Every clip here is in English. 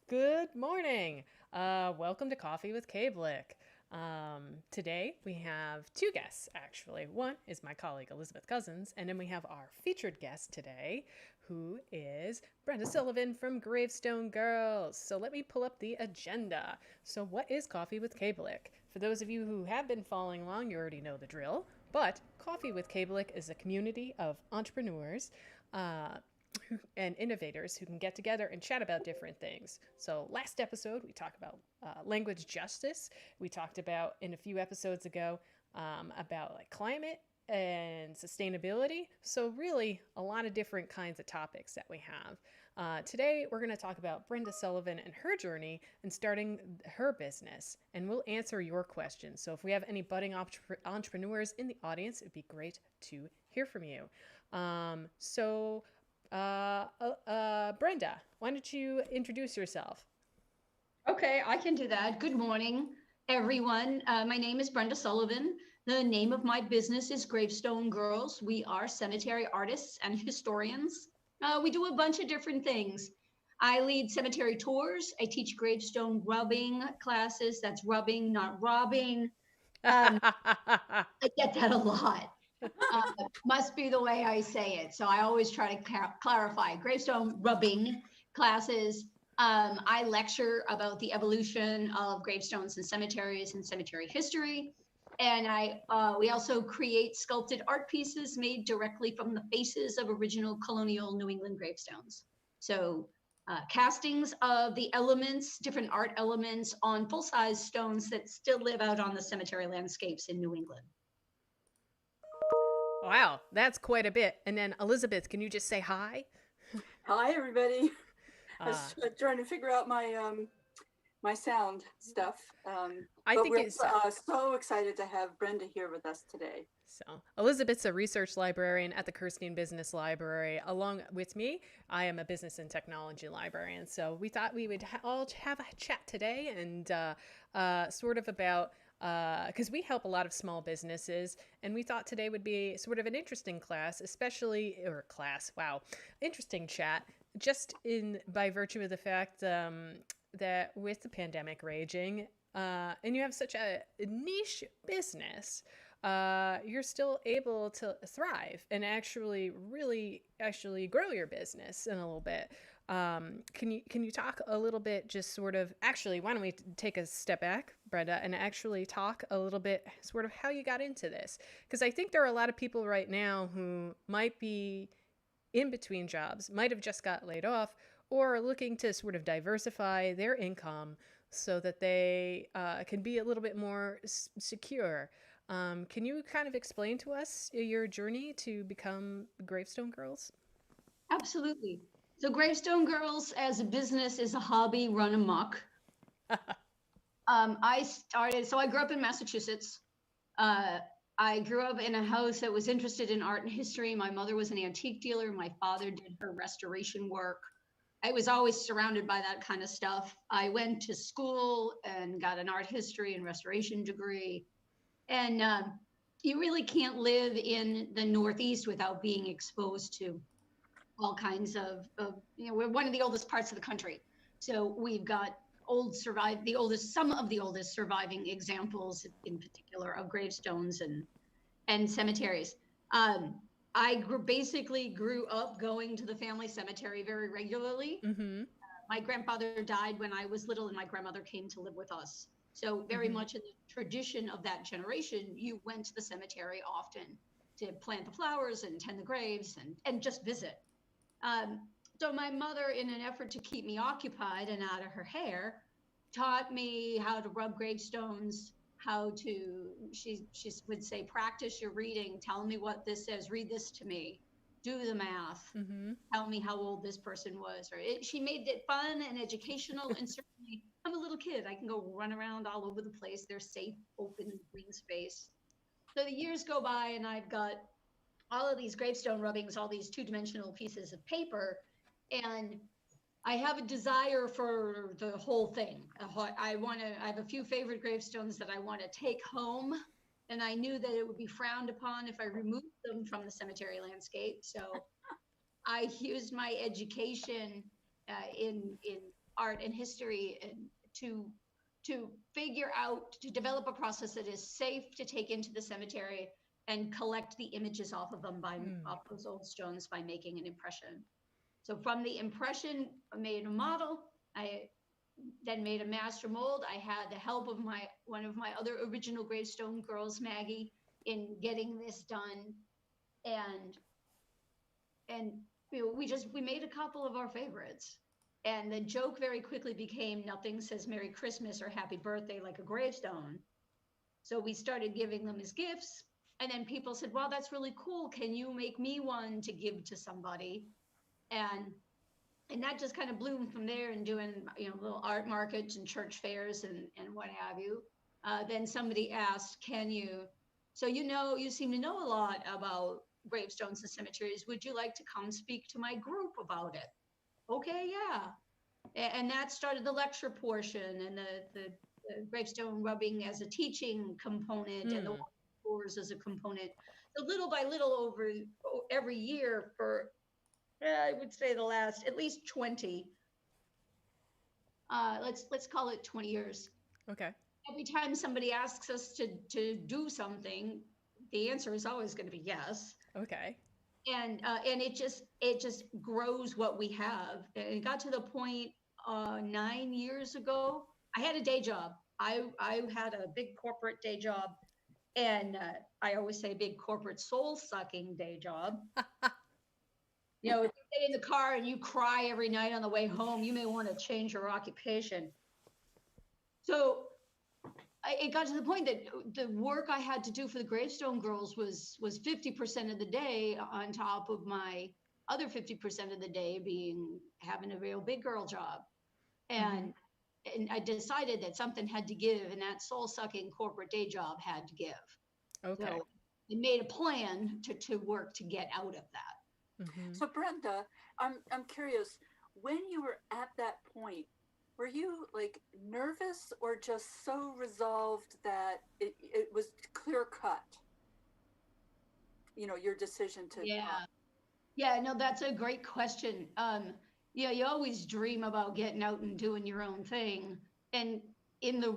Good morning. Welcome to Coffee with KBLIC. Today we have two guests, actually. One is my colleague Elizabeth Cousins, and then we have our featured guest today, who is Brenda Sullivan from Gravestone Girls. So let me pull up the agenda. So, what is Coffee with KBLIC? For those of you who have been following along, you already know the drill. But Coffee with KBLIC is a community of entrepreneurs. And innovators who can get together and chat about different things. So, last episode, we talked about language justice. We talked about, in a few episodes ago, about like climate and sustainability. So, really, a lot of different kinds of topics that we have. Today, we're going to talk about Brenda Sullivan and her journey and starting her business. And we'll answer your questions. So, if we have any budding entrepreneurs in the audience, it'd be great to hear from you. Brenda, why don't you introduce yourself? Okay, I can do that. Good morning, everyone. My name is Brenda Sullivan. The name of my business is Gravestone Girls. We are cemetery artists and historians. We do a bunch of different things. I lead cemetery tours. I teach gravestone rubbing classes. That's rubbing, not robbing. Um, I get that a lot. Uh, must be the way I say it. So I always try to clarify gravestone rubbing classes. I lecture about the evolution of gravestones and cemetery history. And we also create sculpted art pieces made directly from the faces of original colonial New England gravestones. So castings of the elements, different art elements on full-size stones that still live out on the cemetery landscapes in New England. Wow, that's quite a bit. And then, Elizabeth, can you just say hi? Hi, everybody. I Uh, was trying to figure out my sound stuff, I but think we're it's so excited to have Brenda here with us today. so. Elizabeth's a research librarian at the Kirstein Business Library. Along with me, I am a business and technology librarian. So we thought we would all have a chat today and sort of about because we help a lot of small businesses, and we thought today would be sort of an interesting class, especially or class. Wow, interesting chat. Just in by virtue of the fact that with the pandemic raging, and you have such a niche business, you're still able to thrive and actually really actually grow your business in a little bit. Can you talk a little bit, just sort of actually, why don't we take a step back, Brenda, and actually talk a little bit sort of how you got into this? Because I think there are a lot of people right now who might be in between jobs, might have just got laid off, or are looking to sort of diversify their income so that they can be a little bit more secure. Can you kind of explain to us your journey to become Gravestone Girls? Absolutely. So Gravestone Girls as a business is a hobby run amok. So I grew up in Massachusetts. Uh, I grew up in a house that was interested in art and history. My mother was an antique dealer. My father did her restoration work. I was always surrounded by that kind of stuff. I went to school and got an art history and restoration degree. And you really can't live in the Northeast without being exposed to all kinds we're one of the oldest parts of the country. So we've got some of the oldest surviving examples in particular of gravestones and cemeteries. Um, basically grew up going to the family cemetery very regularly. Mm-hmm. My grandfather died when I was little, and my grandmother came to live with us. So very Mm-hmm. much in the tradition of that generation, you went to the cemetery often to plant the flowers and tend the graves and just visit. Um, so my mother, in an effort to keep me occupied and out of her hair, taught me how to rub gravestones, how to she would say, practice your reading, tell me what this says, read this to me, do the math, Mm-hmm. tell me how old this person was. She made it fun and educational, and certainly I'm a little kid. I can go run around all over the place. There's safe, open, green space. So the years go by, and I've got all of these gravestone rubbings, all these two-dimensional pieces of paper, and I have a desire for the whole thing. I have a few favorite gravestones that I want to take home, and I knew that it would be frowned upon if I removed them from the cemetery landscape. So I used my education in art and history and to figure out, to develop a process that is safe to take into the cemetery and collect the images off of them off those old stones by making an impression. So from the impression, I made a model. I then made a master mold. I had the help of one of my other original Gravestone Girls, Maggie, in getting this done. And we made a couple of our favorites. And the joke very quickly became nothing says Merry Christmas or Happy Birthday like a gravestone. So we started giving them as gifts. And then people said, wow, that's really cool. Can you make me one to give to somebody? And that just kind of bloomed from there, and doing little art markets and church fairs and what have you. Then somebody asked, can you, so you seem to know a lot about gravestones and cemeteries. Would you like to come speak to my group about it? Okay, yeah. And that started the lecture portion, and the gravestone rubbing as a teaching component, and the tours as a component. So little by little over every year for, I would say the last at least 20, let's call it 20 years. Okay. Every time somebody asks us to do something, the answer is always going to be yes. Okay. And it just grows what we have. And it got to the point 9 years ago. I had a day job. I had a big corporate day job, and I always say big corporate soul sucking day job. If you stay in the car and you cry every night on the way home, you may want to change your occupation. So it got to the point that the work I had to do for the Gravestone Girls was 50% of the day, on top of my other 50% of the day being having a real big girl job. And I decided that something had to give, and that soul-sucking corporate day job had to give. Okay. So I made a plan to work to get out of that. So Brenda, I'm curious, when you were at that point, were you like nervous or just so resolved that it was clear cut? Your decision to. Yeah, no, that's a great question. You always dream about getting out and doing your own thing. And in the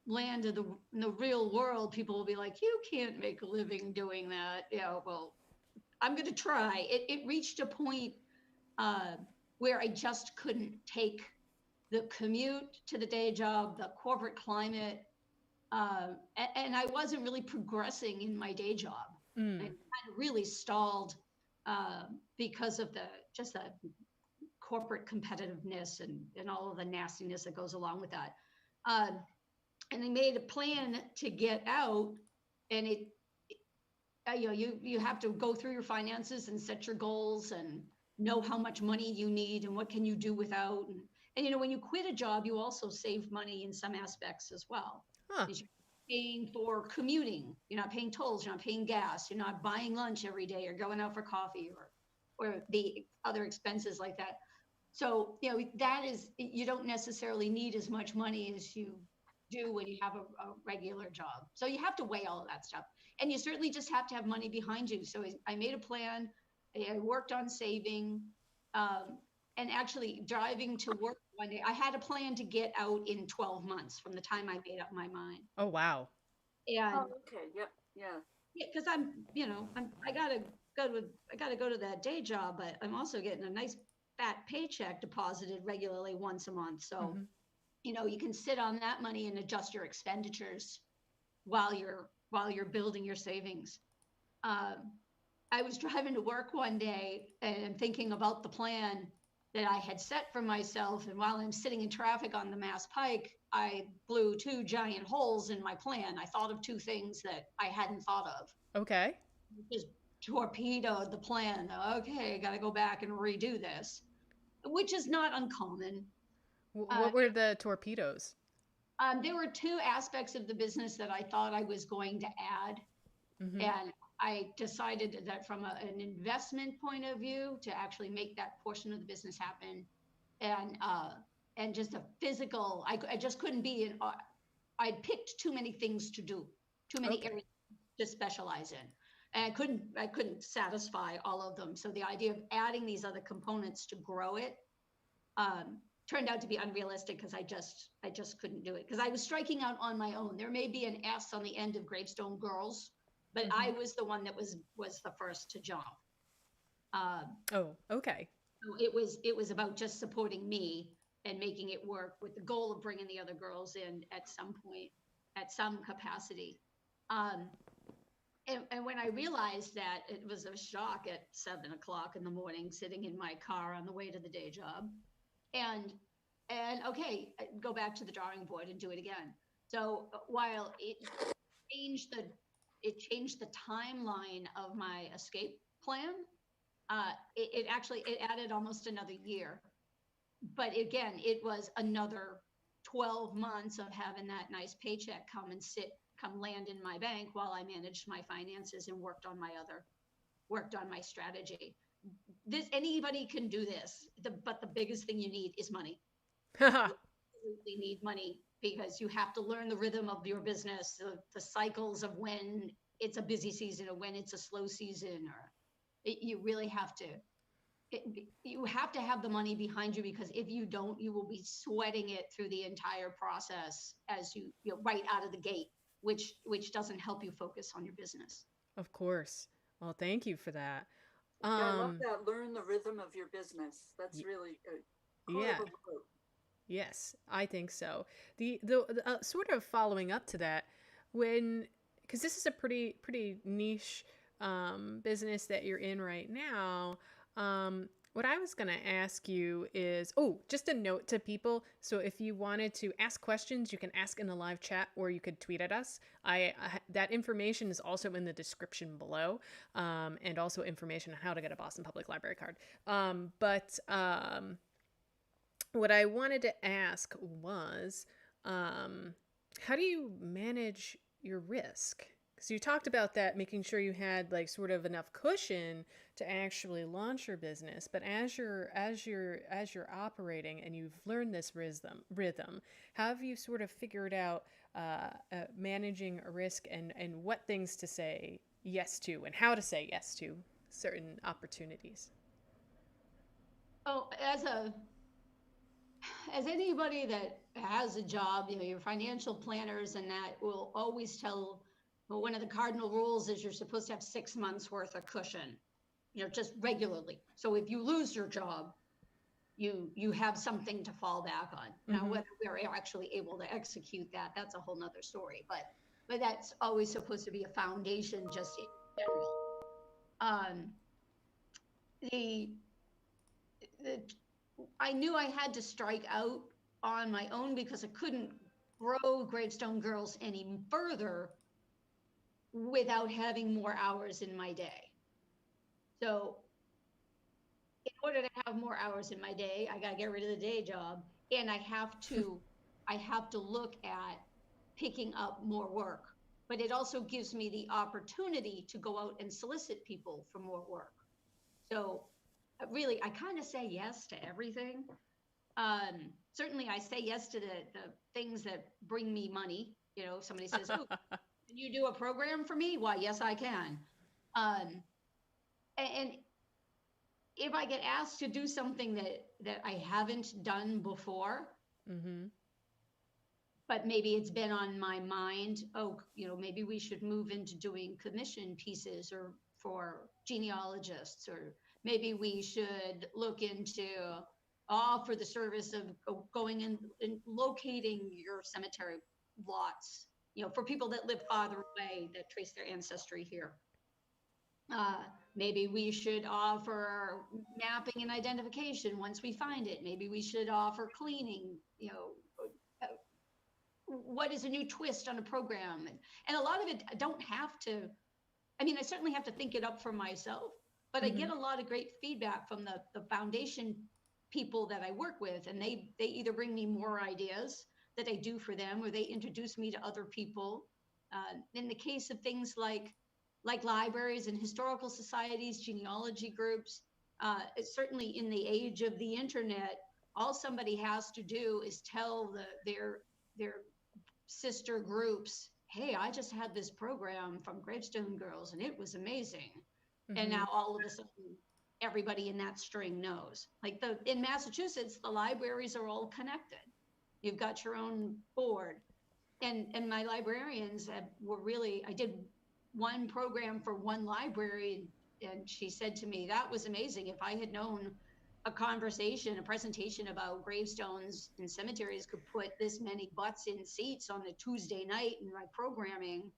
land of in the real world, people will be like, you can't make a living doing that. Well, I'm going to try. It reached a point where I just couldn't take the commute to the day job, the corporate climate, and I wasn't really progressing in my day job. I kind of really stalled because of the corporate competitiveness and all of the nastiness that goes along with that. And I made a plan to get out, and you have to go through your finances and set your goals and know how much money you need and what can you do without. And when you quit a job, you also save money in some aspects as well. You're paying for commuting. You're not paying tolls. You're not paying gas. You're not buying lunch every day or going out for coffee or the other expenses like that. So, that is, you don't necessarily need as much money as you do when you have a regular job. So you have to weigh all of that stuff. And you certainly just have to have money behind you. So I made a plan. I worked on saving, and actually driving to work one day. I had a plan to get out in 12 months from the time I made up my mind. Oh, wow. And okay. Yep. Yeah. Because I gotta go to that day job, but I'm also getting a nice fat paycheck deposited regularly once a month. So, you can sit on that money and adjust your expenditures while you're building your savings. I was driving to work one day and thinking about the plan that I had set for myself. And while I'm sitting in traffic on the Mass Pike, I blew 2 giant holes in my plan. I thought of 2 things that I hadn't thought of. Okay. Just torpedoed the plan. Okay, got to go back and redo this, which is not uncommon. What were the torpedoes? There were 2 aspects of the business that I thought I was going to add. And I decided that from an investment point of view, to actually make that portion of the business happen, and just a physical, I just couldn't be in. I picked too many things to do, too many areas to specialize in, and I couldn't satisfy all of them. So the idea of adding these other components to grow it turned out to be unrealistic because I just couldn't do it because I was striking out on my own. There may be an S on the end of Gravestone Girls, but I was the one that was the first to jump. Oh, okay. So it was about just supporting me and making it work with the goal of bringing the other girls in at some point, at some capacity. And when I realized that, it was a shock at 7 o'clock in the morning, sitting in my car on the way to the day job. And okay, go back to the drawing board and do it again. So while it changed the timeline of my escape plan, it actually added almost another year. But again, it was another 12 months of having that nice paycheck come land in my bank while I managed my finances and worked on my strategy. Anybody can do this, but the biggest thing you need is money. You absolutely need money because you have to learn the rhythm of your business, the cycles of when it's a busy season or when it's a slow season, you really have to. You have to have the money behind you because if you don't, you will be sweating it through the entire process as you right out of the gate, which doesn't help you focus on your business. Of course. Well, thank you for that. Yeah, I love that. Learn the rhythm of your business. That's really a yeah. quote. Yes, I think so. The sort of following up to that, because this is a pretty niche business that you're in right now. What I was going to ask you is, just a note to people. So if you wanted to ask questions, you can ask in the live chat or you could tweet at us. That information is also in the description below, and also information on how to get a Boston Public Library card. What I wanted to ask was, how do you manage your risk? Because you talked about that, making sure you had like sort of enough cushion to actually launch your business. But as you're operating and you've learned this rhythm, how have you sort of figured out managing a risk and what things to say yes to and how to say yes to certain opportunities? Oh, as anybody that has a job, your financial planners and that will always tell, well, one of the cardinal rules is you're supposed to have 6 months worth of cushion, just regularly. So if you lose your job, you have something to fall back on. Now, whether we're actually able to execute that, that's a whole nother story. But that's always supposed to be a foundation just in general. I knew I had to strike out on my own because I couldn't grow Gravestone Girls any further without having more hours in my day. So in order to have more hours in my day, I got to get rid of the day job, and I have to look at picking up more work. But it also gives me the opportunity to go out and solicit people for more work. So really, I kind of say yes to everything. Certainly, I say yes to the things that bring me money. If somebody says, "Oh, can you do a program for me?" Why, yes, I can. And if I get asked to do something that I haven't done before, but maybe it's been on my mind, maybe we should move into doing commission pieces or for genealogists, or maybe we should look into for the service of going in and locating your cemetery lots, for people that live farther away that trace their ancestry here. Maybe we should offer mapping and identification once we find it. Maybe we should offer cleaning, what is a new twist on a program? And a lot of it, I don't have to, I certainly have to think it up for myself, but I get a lot of great feedback from the foundation people that I work with, and they either bring me more ideas that I do for them, or they introduce me to other people. In the case of things like libraries and historical societies, genealogy groups, certainly in the age of the internet, all somebody has to do is tell their sister groups, hey, I just had this program from Gravestone Girls and it was amazing. And now all of a sudden everybody in that string knows. Like in Massachusetts, the libraries are all connected. You've got your own board. And my librarians were really, I did one program for one library, and she said to me, that was amazing. If I had known a presentation about gravestones and cemeteries could put this many butts in seats on a Tuesday night in my programming,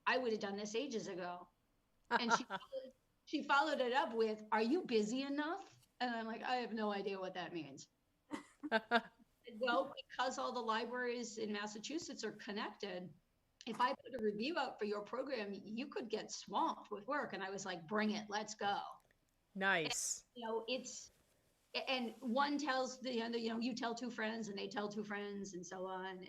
I would have done this ages ago. And she followed it up with, are you busy enough? And I'm like, I have no idea what that means. Well, because all the libraries in Massachusetts are connected, if I put a review out for your program, you could get swamped with work. And I was like, bring it, let's go. Nice. And, and one tells the other, you tell two friends and they tell two friends and so on.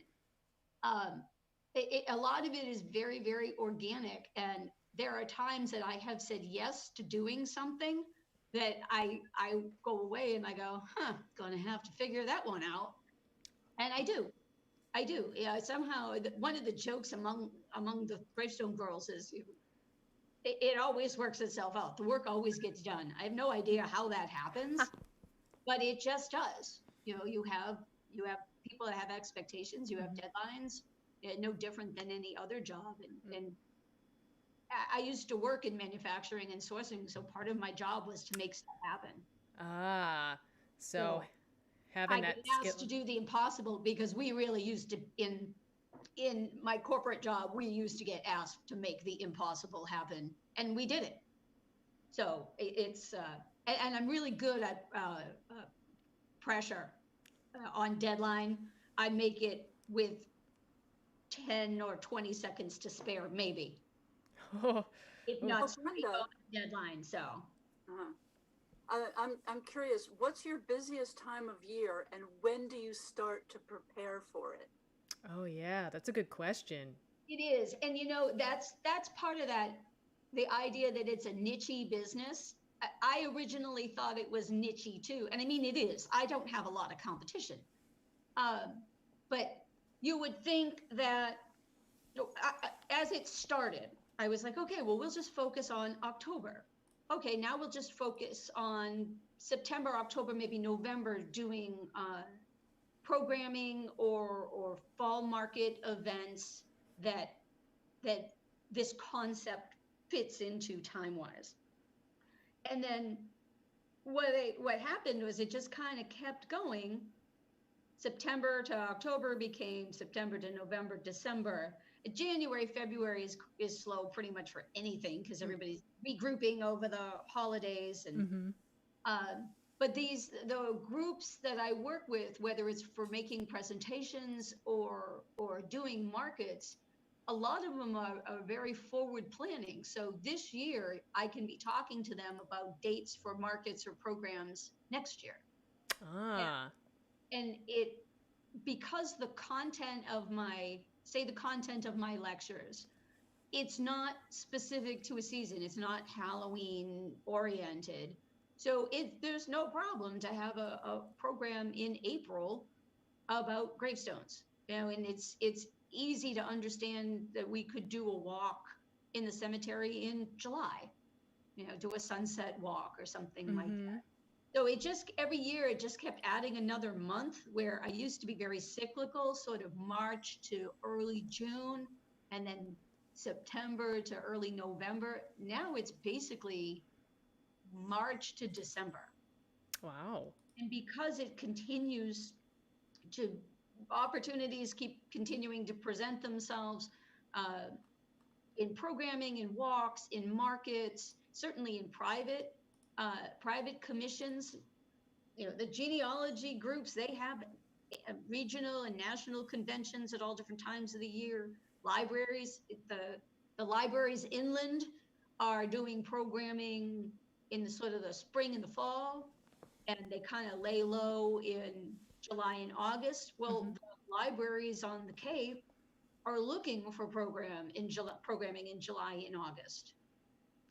A lot of it is very, very organic. And there are times that I have said yes to doing something that I go away and I go, gonna have to figure that one out. And I do. Yeah, somehow one of the jokes among the Gravestone Girls is it always works itself out. The work always gets done. I have no idea how that happens, but it just does. You have people that have expectations. You have deadlines. No different than any other job. And I used to work in manufacturing and sourcing, so part of my job was to make stuff happen. So I having that get skill. asked to do the impossible because we really used to, in my corporate job, we used to get asked to make the impossible happen, and we did it. So it's, and I'm really good at pressure on deadline. I make it with 10 or 20 seconds to spare, maybe. If not, deadline. So. I'm curious, what's your busiest time of year and when do you start to prepare for it? Oh yeah, that's a good question. It is. And that's part of that, the idea that it's a niche-y business. I originally thought it was niche-y too. And I mean, it is. I don't have a lot of competition. But you would think that as it started, I was like, okay, well, we'll just focus on October. Okay, now we'll just focus on September, October, maybe November, doing programming or fall market events that this concept fits into time-wise. And then what happened was it just kind of kept going. September to October became September to November, December. January, February is slow pretty much for anything because everybody's regrouping over the holidays. And but the groups that I work with, whether it's for making presentations or doing markets, a lot of them are very forward planning. So this year I can be talking to them about dates for markets or programs next year. And because the content of my lectures, it's not specific to a season. It's not Halloween oriented. So there's no problem to have a program in April about gravestones. And it's easy to understand that we could do a walk in the cemetery in July, do a sunset walk or something like that. So every year it just kept adding another month, where I used to be very cyclical, sort of March to early June, and then September to early November. Now it's basically March to December. Wow. And because it continues opportunities keep continuing to present themselves in programming, in walks, in markets, certainly in private commissions. The genealogy groups, they have regional and national conventions at all different times of the year. Libraries, the libraries inland are doing programming in the sort of the spring and the fall, and they kind of lay low in July and August. Well, the libraries on the Cape are looking for programming in July and August.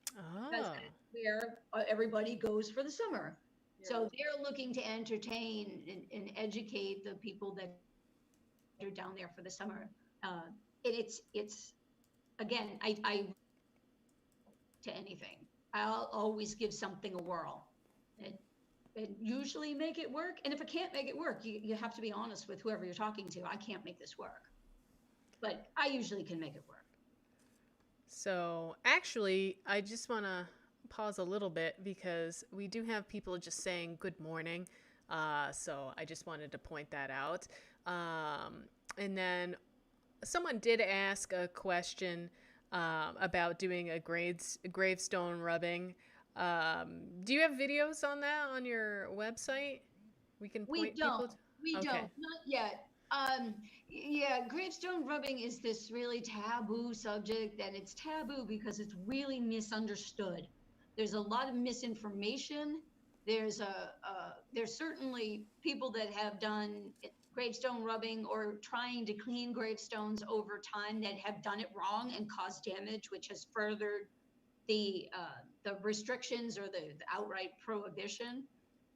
Because that's where everybody goes for the summer. Yeah. So they're looking to entertain and educate the people that are down there for the summer. And it's again, I to anything. I'll always give something a whirl. and usually make it work. And if it can't make it work, you have to be honest with whoever you're talking to. I can't make this work, but I usually can make it work. So actually, I just want to pause a little bit because we do have people just saying good morning. So I just wanted to point that out. And then someone did ask a question about doing a gravestone rubbing. Do you have videos on that on your website? We can point people to. We Okay. don't, not yet. Yeah, gravestone rubbing is this really taboo subject, and it's taboo because it's really misunderstood. There's a lot of misinformation. There's certainly people that have done gravestone rubbing or trying to clean gravestones over time that have done it wrong and caused damage, which has furthered the restrictions or the outright prohibition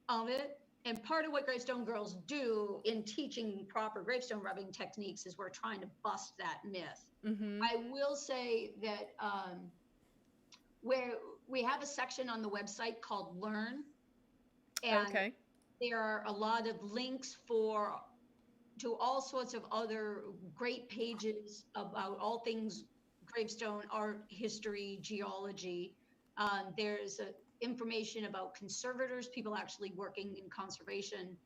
of it. And part of what Gravestone Girls do in teaching proper gravestone rubbing techniques is we're trying to bust that myth. Mm-hmm. I will say that where we have a section on the website called Learn, and Okay. there are a lot of links to all sorts of other great pages about all things gravestone art, history, geology. There's information about conservators, people actually working in conservation,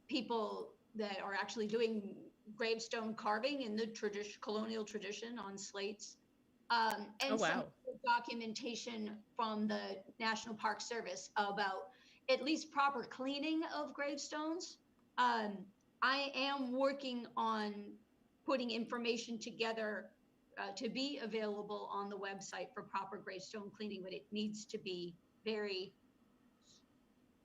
people that are actually doing gravestone carving in the colonial tradition on slates, Oh and some wow. documentation from the National Park Service about at least proper cleaning of gravestones. I am working on putting information together to be available on the website for proper gravestone cleaning, but it needs to be very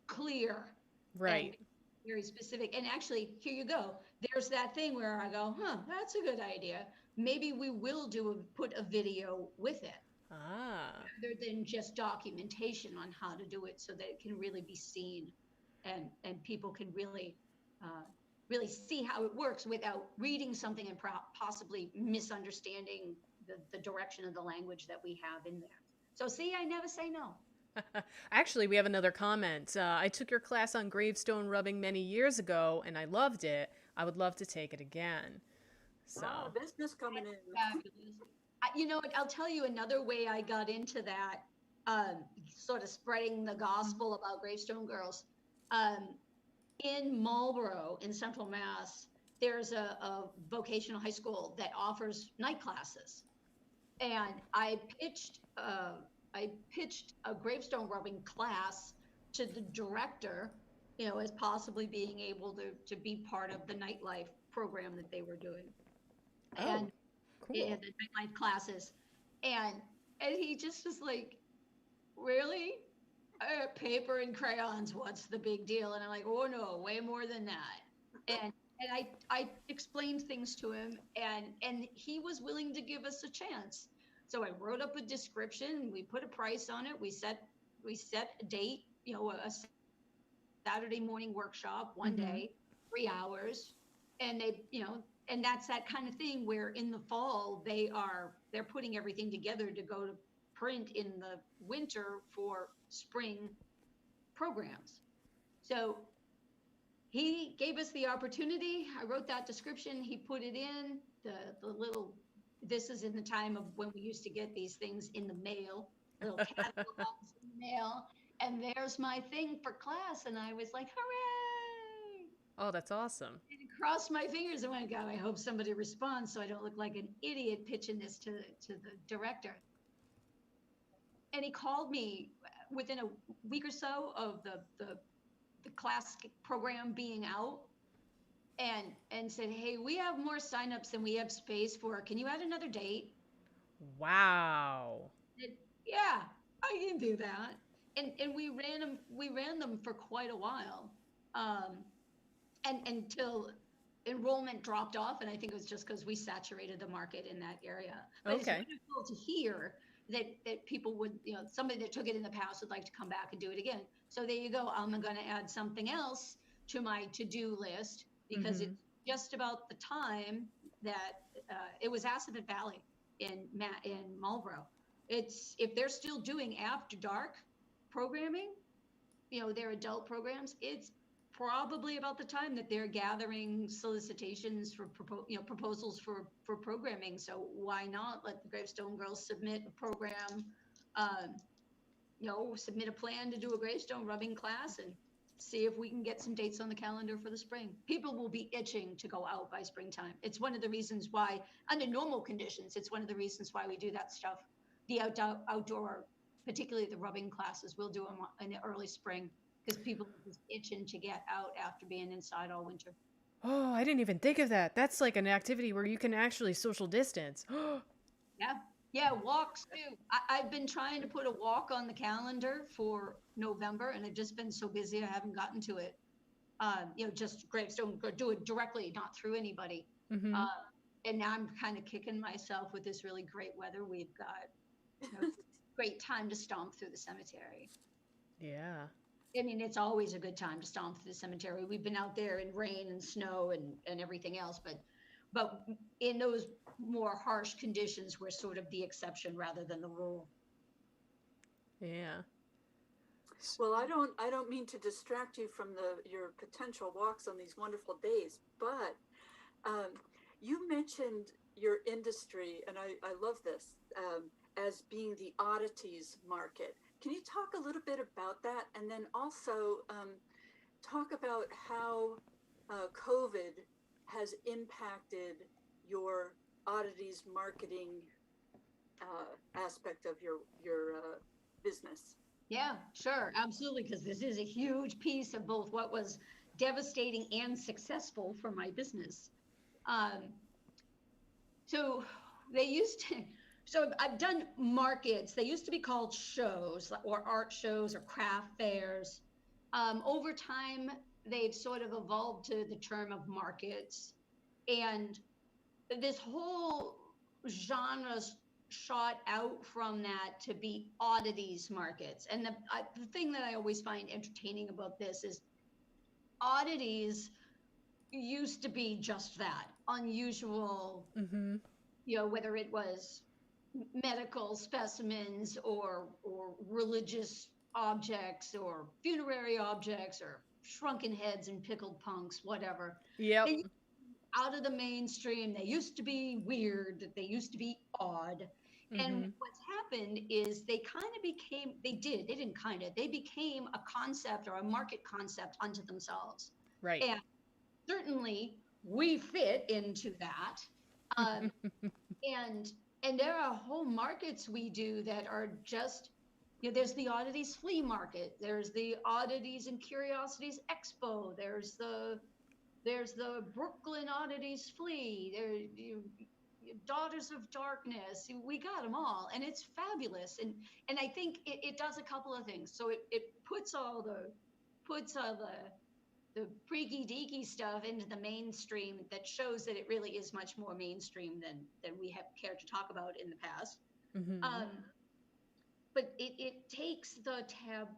clear and Right. very specific. And actually, here you go. There's that thing where I go, that's a good idea. Maybe we will put a video with it Ah. rather than just documentation on how to do it so that it can really be seen and people can really see how it works without reading something and possibly misunderstanding the direction of the language that we have in there. So see, I never say no. Actually, we have another comment. I took your class on gravestone rubbing many years ago and I loved it. I would love to take it again. So, Business coming in. Fabulous. You know what? I'll tell you another way I got into that, sort of spreading the gospel about Gravestone Girls. In Marlborough, in Central Mass, there's a vocational high school that offers night classes, and I pitched a gravestone rubbing class to the director, as possibly being able to be part of the nightlife program that they were doing, oh, and cool. the nightlife classes, and he just was like, really? Paper and crayons, what's the big deal? And I'm like, oh no, way more than that. And I explained things to him, and he was willing to give us a chance. So I wrote up a description, we put a price on it, we set a date, a Saturday morning workshop, one day, 3 hours, and and that's that kind of thing where in the fall they're putting everything together to go to print in the winter for spring programs. So he gave us the opportunity. I wrote that description. He put it in the little. This is in the time of when we used to get these things in the mail, little catalogs in the mail. And there's my thing for class. And I was like, hooray! Oh, that's awesome. And I crossed my fingers and went, God, I hope somebody responds so I don't look like an idiot pitching this to the director. And he called me within a week or so of the class program being out, and said, hey, we have more signups than we have space for. Can you add another date? Wow. And, yeah, I can do that. And we ran them for quite a while, and until enrollment dropped off, and I think it was just because we saturated the market in that area. But Okay. It's wonderful to hear that people would, somebody that took it in the past would like to come back and do it again. So there you go. I'm going to add something else to my to-do list because it's just about the time that it was Assabet Valley in Marlborough. If they're still doing after dark programming, their adult programs, it's probably about the time that they're gathering solicitations for proposals for programming. So why not let the Gravestone Girls submit a program, um, submit a plan to do a gravestone rubbing class and see if we can get some dates on the calendar for the spring. People will be itching to go out by springtime. It's one of the reasons why, under normal conditions, it's one of the reasons why we do that stuff. The outdoor, particularly the rubbing classes, we'll do them in the early spring because people are just itching to get out after being inside all winter. Oh, I didn't even think of that. That's like an activity where you can actually social distance. Yeah. Yeah, walks too. I've been trying to put a walk on the calendar for November, and I've just been so busy I haven't gotten to it. Just gravestone, do it directly, not through anybody. Mm-hmm. And now I'm kind of kicking myself with this really great weather we've got. Great time to stomp through the cemetery. Yeah. I mean, it's always a good time to stomp through the cemetery. We've been out there in rain and snow and everything else, but in those more harsh conditions, we're sort of the exception rather than the rule. Yeah. Well, I don't mean to distract you from your potential walks on these wonderful days, but you mentioned your industry, and I love this, as being the oddities market. Can you talk a little bit about that, and then also talk about how COVID has impacted your oddities marketing aspect of your business? Yeah, sure, absolutely, because this is a huge piece of both what was devastating and successful for my business. So they used to, so I've done markets. They used to be called shows or art shows or craft fairs. Over time, they've sort of evolved to the term of markets. And this whole genre shot out from that to be oddities markets. And the thing that I always find entertaining about this is oddities used to be just that, unusual, Mm-hmm. whether it was medical specimens or religious objects or funerary objects or shrunken heads and pickled punks, whatever. Yep. They out of the mainstream. They used to be weird. They used to be odd. Mm-hmm. And what's happened is they became a concept or a market concept unto themselves. Right. And certainly we fit into that. Um, and there are whole markets we do that are just, there's the oddities flea market, there's the oddities and curiosities expo, there's the Brooklyn oddities flea, Daughters of Darkness. We got them all, and it's fabulous. And I think it does a couple of things. So it puts all the freaky deaky stuff into the mainstream that shows that it really is much more mainstream than we have cared to talk about in the past. Mm-hmm. But it takes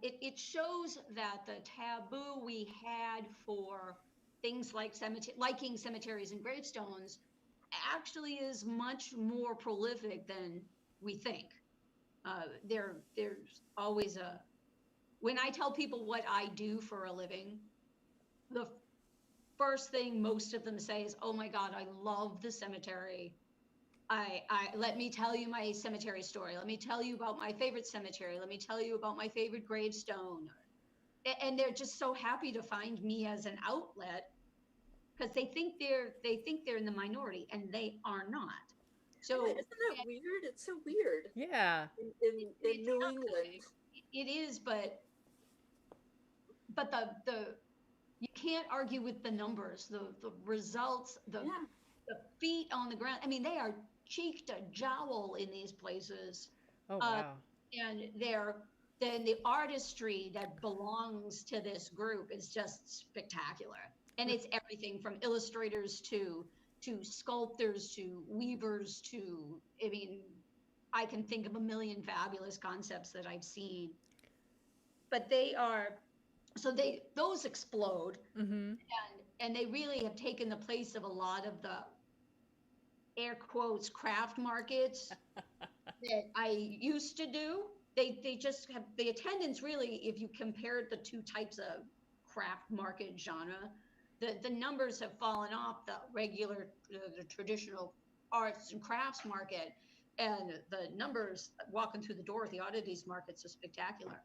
it shows that the taboo we had for things like liking cemeteries and gravestones actually is much more prolific than we think. There's always when I tell people what I do for a living, the first thing most of them say is, "Oh my God, I love the cemetery. I let me tell you my cemetery story. Let me tell you about my favorite cemetery. Let me tell you about my favorite gravestone." And they're just so happy to find me as an outlet because they think they're in the minority, and they are not. So isn't that weird? It's so weird. Yeah. In New England, it is, but the you can't argue with the numbers, the results, the feet on the ground. I mean, they are cheek to jowl in these places. Oh wow. And then the artistry that belongs to this group is just spectacular. And it's everything from illustrators to sculptors to weavers to, I mean, I can think of a million fabulous concepts that I've seen. But those explode. Mm-hmm. And they really have taken the place of a lot of the air quotes craft markets that I used to do. they just have the attendance really, if you compared the two types of craft market genre, the numbers have fallen off the regular, the traditional arts and crafts market, and the numbers walking through the door at the oddities markets are spectacular.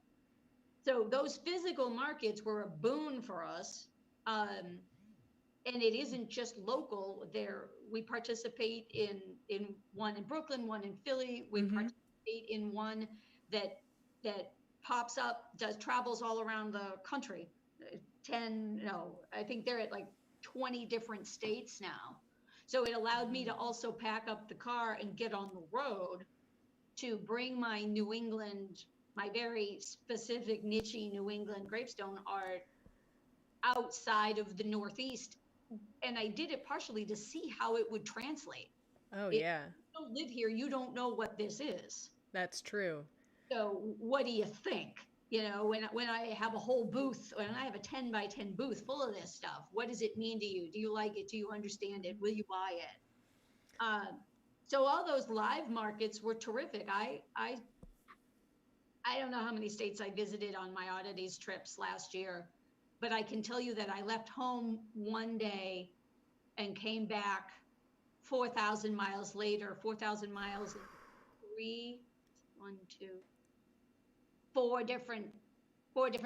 So those physical markets were a boon for us. And it isn't just local. There, we participate in one in Brooklyn, one in Philly. We Mm-hmm. participate in one that pops up, does travels all around the country. 10, no, I think they're at like 20 different states now. So it allowed me to also pack up the car and get on the road to bring my New England, my very specific niche New England gravestone art outside of the Northeast. And I did it partially to see how it would translate. Oh, If yeah, you don't live here, you don't know what this is. that's true. So what do you think? You know, when I have a whole booth, when I have a 10 by 10 booth full of this stuff, what does it mean to you? Do you like it? Do you understand it? Will you buy it? So all those live markets were terrific. I don't know how many states I visited on my oddities trips last year, but I can tell you that I left home one day and came back 4,000 miles later, 4,000 miles in three, one, two, four different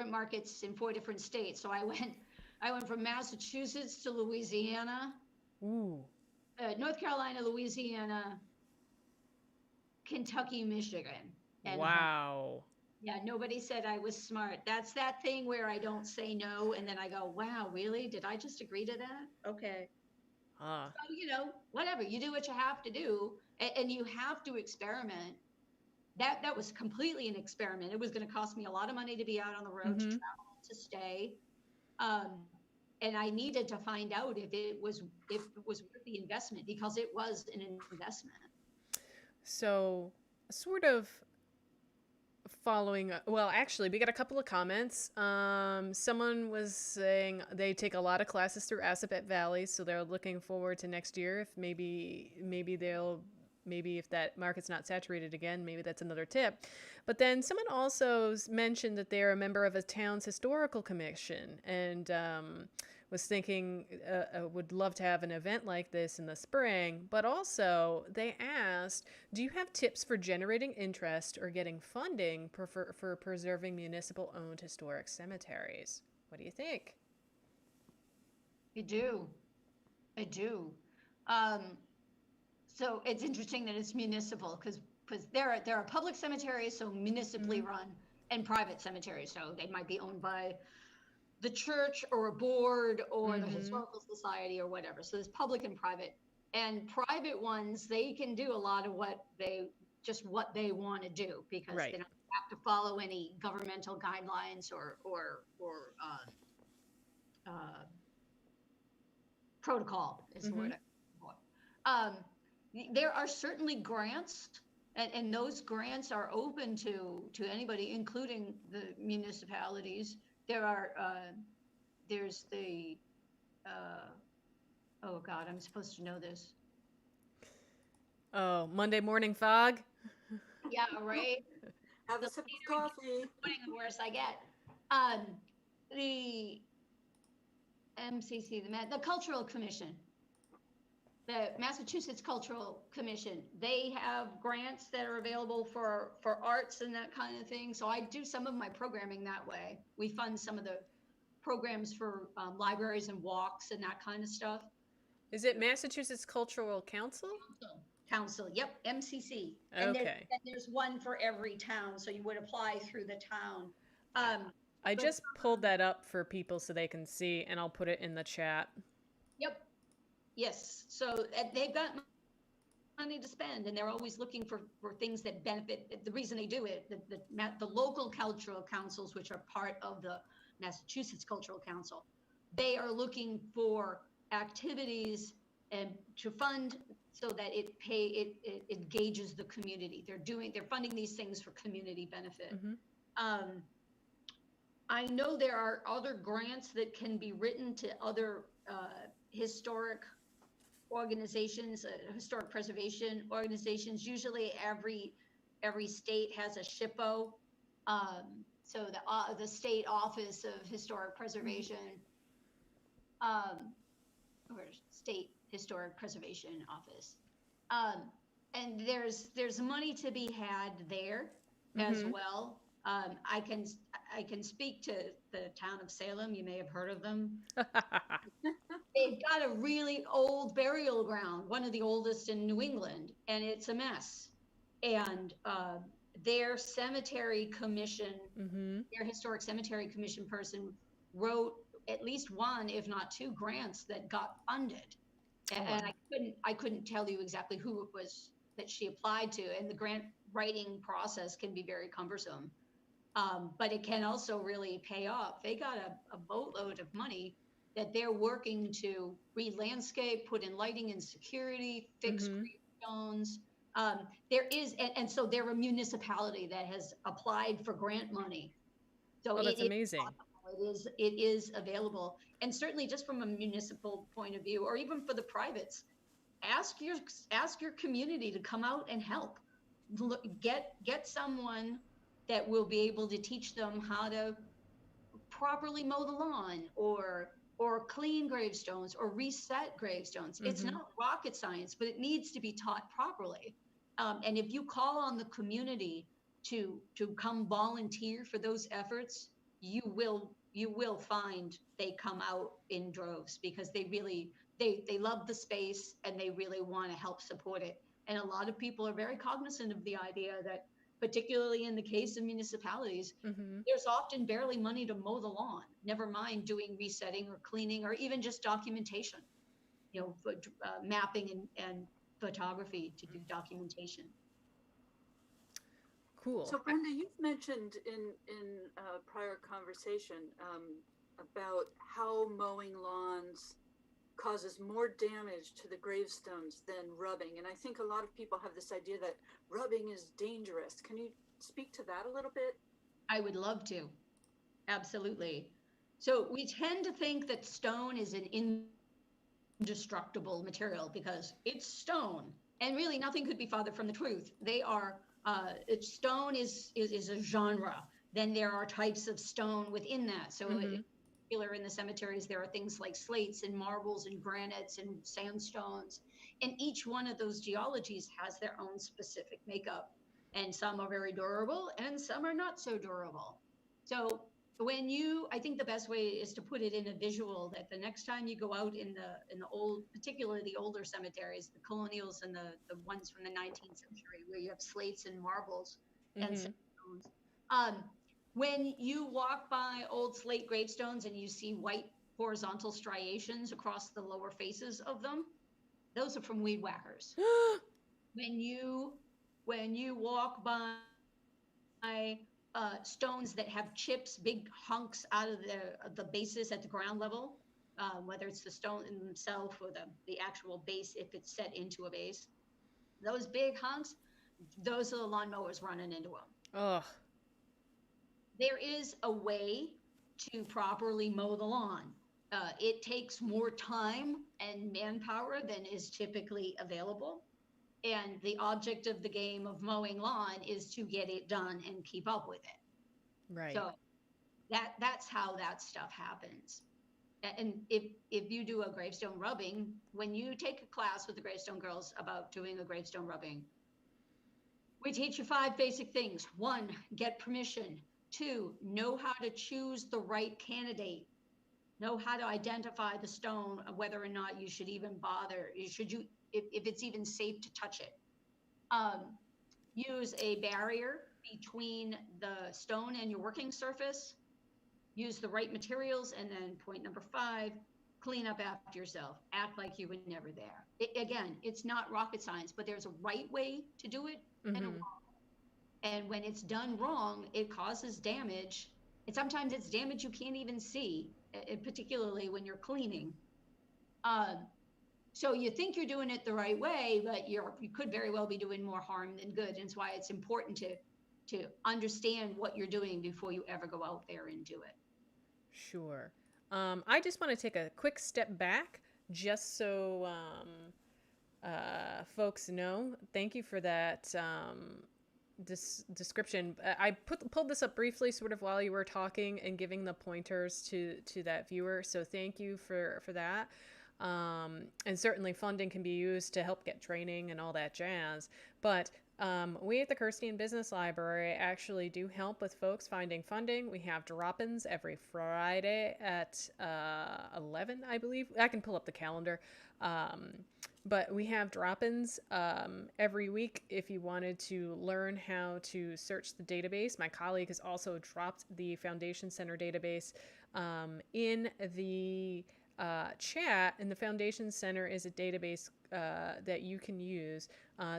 markets in 4 different states. So I went from Massachusetts to Louisiana, Ooh. North Carolina, Louisiana, Kentucky, Michigan, and home. Wow. Yeah, nobody said I was smart. That's that thing where I don't say no, and then I go, wow, really? Did I just agree to that? Okay. Ah. So, you know, whatever. You do what you have to do, and you have to experiment. That was completely an experiment. It was going to cost me a lot of money to be out on the road, to Mm-hmm. travel, to stay. And I needed to find out if it was worth the investment, because it was an investment. So, sort of following, well, actually, we got a couple of comments. Someone was saying they take a lot of classes through Assabet Valley, so they're looking forward to next year. If maybe if that market's not saturated again, maybe that's another tip. But then someone also mentioned that they're a member of a town's historical commission, and was thinking would love to have an event like this in the spring. But also they asked, do you have tips for generating interest or getting funding for preserving municipal owned historic cemeteries? What do you think? I do. I do. So it's interesting that it's municipal, because there are public cemeteries, so municipally Mm-hmm. run, and private cemeteries, so they might be owned by the church or a board or the Mm-hmm. historical society or whatever. So there's public and private. And private ones, they can do a lot of what they want to do, because Right. they don't have to follow any governmental guidelines or protocol is the Mm-hmm. word I want. There are certainly grants, and those grants are open to anybody, including the municipalities. There's the oh God, I'm supposed to know this. Oh, Monday morning fog. Yeah, right. Have The a sip of later coffee. the worse I get. The MCC, the Cultural Commission, the Massachusetts Cultural Commission, they have grants that are available for arts and that kind of thing. So I do some of my programming that way. We fund some of the programs for libraries and walks and that kind of stuff. Is it Massachusetts Cultural Council? Council, yep, MCC. Okay. And there's one for every town, so you would apply through the town. I but- just pulled that up for people so they can see, and I'll put it in the chat. Yep. Yes. So they've got money to spend, and they're always looking for things that benefit. The reason they do it, the local cultural councils, which are part of the Massachusetts Cultural Council, they are looking for activities and to fund so that it engages the community. They're funding these things for community benefit. Mm-hmm. I know there are other grants that can be written to other historic organizations, historic preservation organizations. Usually Every state has a SHPO. So the State Office of Historic Preservation, or State Historic Preservation Office. And there's money to be had there as well. I can speak to the town of Salem. You may have heard of them. They've got a really old burial ground, one of the oldest in New England, and it's a mess. And their cemetery commission, their historic cemetery commission person wrote at least one, if not two, grants that got funded. And I couldn't tell you exactly who it was that she applied to. And the grant writing process can be very cumbersome, but it can also really pay off. They got a boatload of money that they're working to re-landscape, put in lighting and security, fix gravestones. There is, and so they're a municipality that has applied for grant money. So that's amazing. It is available. And certainly just from a municipal point of view, or even for the privates, ask your community to come out and help. Get someone that will be able to teach them how to properly mow the lawn, or clean gravestones, or reset gravestones. It's not rocket science, but it needs to be taught properly. And if you call on the community to come volunteer for those efforts, you will find they come out in droves, because they really they love the space and they really want to help support it. And a lot of people are very cognizant of the idea that, particularly in the case of municipalities, there's often barely money to mow the lawn, never mind doing resetting or cleaning, or even just documentation, mapping and photography to do documentation. Cool. So Brenda, you've mentioned in a prior conversation about how mowing lawns causes more damage to the gravestones than rubbing. And I think a lot of people have this idea that rubbing is dangerous. Can you speak to that a little bit? I would love to. Absolutely. So we tend to think that stone is an indestructible material because it's stone, and really nothing could be farther from the truth. They are, stone is a genre. Then there are types of stone within that. So in the cemeteries, there are things like slates and marbles and granites and sandstones. And each one of those geologies has their own specific makeup. And some are very durable and some are not so durable. So I think the best way is to put it in a visual, that the next time you go out in the old, particularly the older cemeteries, the colonials and the ones from the 19th century, where you have slates and marbles and sandstones, when you walk by old slate gravestones and you see white horizontal striations across the lower faces of them, those are from weed whackers. When you walk by stones that have chips, big hunks out of the bases at the ground level, whether it's the stone in themselves or the actual base, if it's set into a base, those big hunks, those are the lawnmowers running into them. Oh. There is a way to properly mow the lawn. It takes more time and manpower than is typically available. And the object of the game of mowing lawn is to get it done and keep up with it. Right. So that's how that stuff happens. And if you do a gravestone rubbing, when you take a class with the Gravestone Girls about doing a gravestone rubbing, we teach you 5 basic things. 1, get permission. 2, know how to choose the right candidate. Know how to identify the stone, whether or not you should even bother. If it's even safe to touch it. Use a barrier between the stone and your working surface. Use the right materials. And then point number 5, clean up after yourself. Act like you were never there. Again, it's not rocket science, but there's a right way to do it and a wrong. And when it's done wrong, it causes damage. And sometimes it's damage you can't even see, particularly when you're cleaning. So you think you're doing it the right way, but you could very well be doing more harm than good. And it's why it's important to understand what you're doing before you ever go out there and do it. Sure. I just want to take a quick step back just so folks know. Thank you for that description. I pulled this up briefly, sort of while you were talking and giving the pointers to that viewer. So thank you for that. And certainly funding can be used to help get training and all that jazz. But we at the Kirstein Business Library actually do help with folks finding funding. We have drop-ins every Friday at 11, I believe. I can pull up the calendar. But we have drop-ins every week if you wanted to learn how to search the database. My colleague has also dropped the Foundation Center database in the chat, and the Foundation Center is a database that you can use